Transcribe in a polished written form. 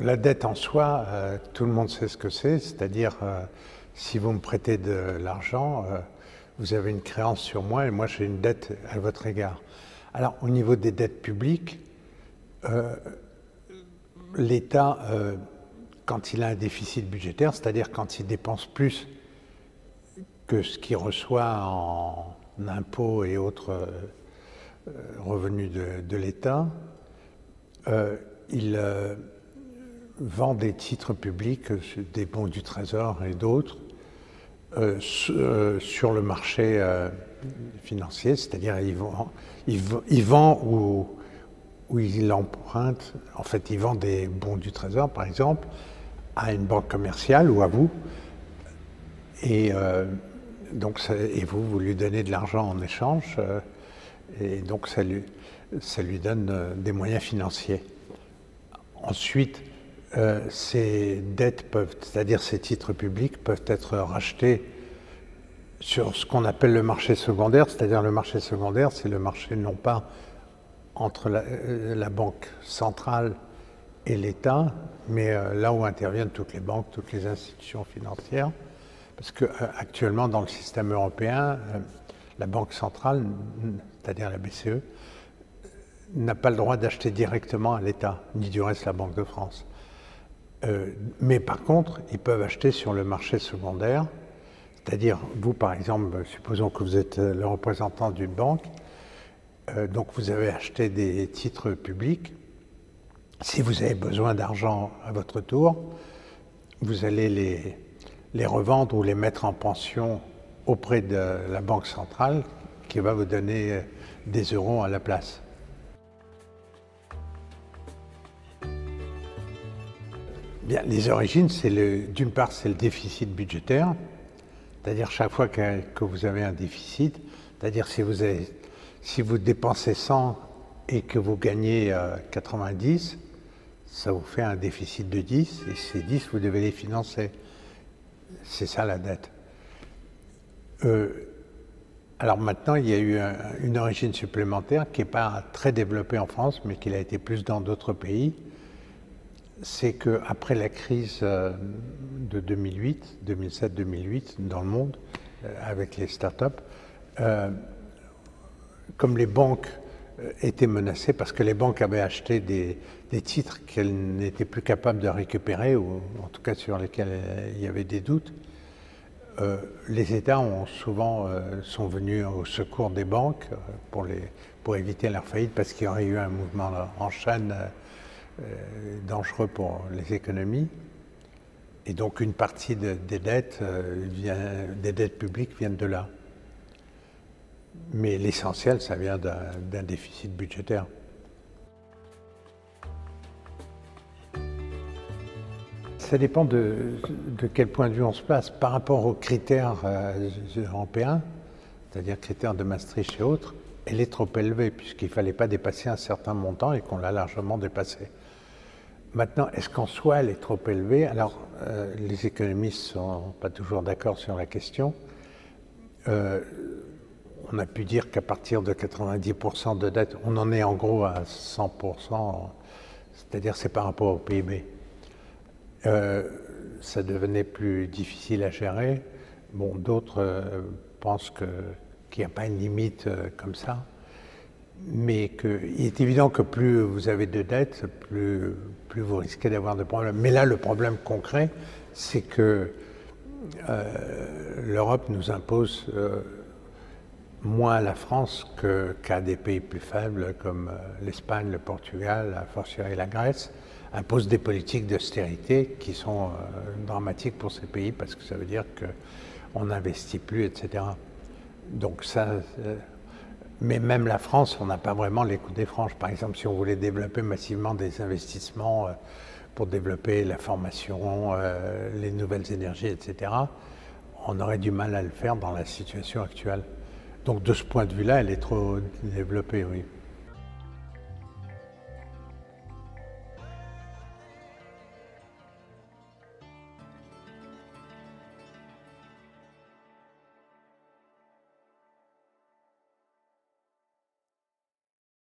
La dette en soi, tout le monde sait ce que c'est-à-dire si vous me prêtez de l'argent, vous avez une créance sur moi et moi j'ai une dette à votre égard. Alors au niveau des dettes publiques, l'État, quand il a un déficit budgétaire, c'est-à-dire quand il dépense plus que ce qu'il reçoit en impôts et autres revenus de l'État, il vend des titres publics, des bons du Trésor et d'autres, sur le marché financier, c'est-à-dire il vend ou il emprunte, en fait il vend des bons du Trésor par exemple, à une banque commerciale ou à vous, et vous lui donnez de l'argent en échange, et donc ça lui donne des moyens financiers. Ensuite, ces dettes peuvent, c'est-à-dire ces titres publics, peuvent être rachetés sur ce qu'on appelle le marché secondaire, c'est-à-dire le marché secondaire, c'est le marché non pas entre la banque centrale et l'État, mais là où interviennent toutes les banques, toutes les institutions financières, parce qu'actuellement dans le système européen, la banque centrale, c'est-à-dire la BCE, n'a pas le droit d'acheter directement à l'État, ni du reste la Banque de France. Mais par contre, ils peuvent acheter sur le marché secondaire, c'est-à-dire vous par exemple, supposons que vous êtes le représentant d'une banque, donc vous avez acheté des titres publics. Si vous avez besoin d'argent à votre tour, vous allez les revendre ou les mettre en pension auprès de la Banque centrale qui va vous donner des euros à la place. Bien, les origines, d'une part, c'est le déficit budgétaire, c'est-à-dire chaque fois que vous avez un déficit, c'est-à-dire si vous dépensez 100 et que vous gagnez 90, ça vous fait un déficit de 10, et ces 10, vous devez les financer. C'est ça la dette. Alors maintenant, il y a eu une origine supplémentaire qui n'est pas très développée en France, mais qui l'a été plus dans d'autres pays. C'est qu'après la crise de 2008, 2007-2008 dans le monde, avec les startups, comme les banques étaient menacées, parce que les banques avaient acheté des titres qu'elles n'étaient plus capables de récupérer, ou en tout cas sur lesquels il y avait des doutes, les États sont venus au secours des banques pour éviter leur faillite, parce qu'il y aurait eu un mouvement en chaîne dangereux pour les économies. Et donc une partie des dettes publiques viennent de là. Mais l'essentiel, ça vient d'un déficit budgétaire. Ça dépend de quel point de vue on se place. Par rapport aux critères européens, c'est-à-dire critères de Maastricht et autres, elle est trop élevée puisqu'il ne fallait pas dépasser un certain montant et qu'on l'a largement dépassé. Maintenant, est-ce qu'en soi elle est trop élevée? Alors, les économistes ne sont pas toujours d'accord sur la question. On a pu dire qu'à partir de 90% de dette, on en est en gros à 100%, c'est-à-dire c'est par rapport au PIB. Ça devenait plus difficile à gérer. Bon, d'autres pensent qu'il n'y a pas une limite comme ça, mais il est évident que plus vous avez de dettes, plus vous risquez d'avoir de problèmes. Mais là, le problème concret, c'est que l'Europe nous impose moins à la France qu'à des pays plus faibles comme l'Espagne, le Portugal, a fortiori la Grèce, impose des politiques d'austérité qui sont dramatiques pour ces pays parce que ça veut dire qu'on n'investit plus, etc. Donc ça, mais même la France, on n'a pas vraiment les coups des franges. Par exemple, si on voulait développer massivement des investissements pour développer la formation, les nouvelles énergies, etc., on aurait du mal à le faire dans la situation actuelle. Donc de ce point de vue-là, elle est trop développée, oui.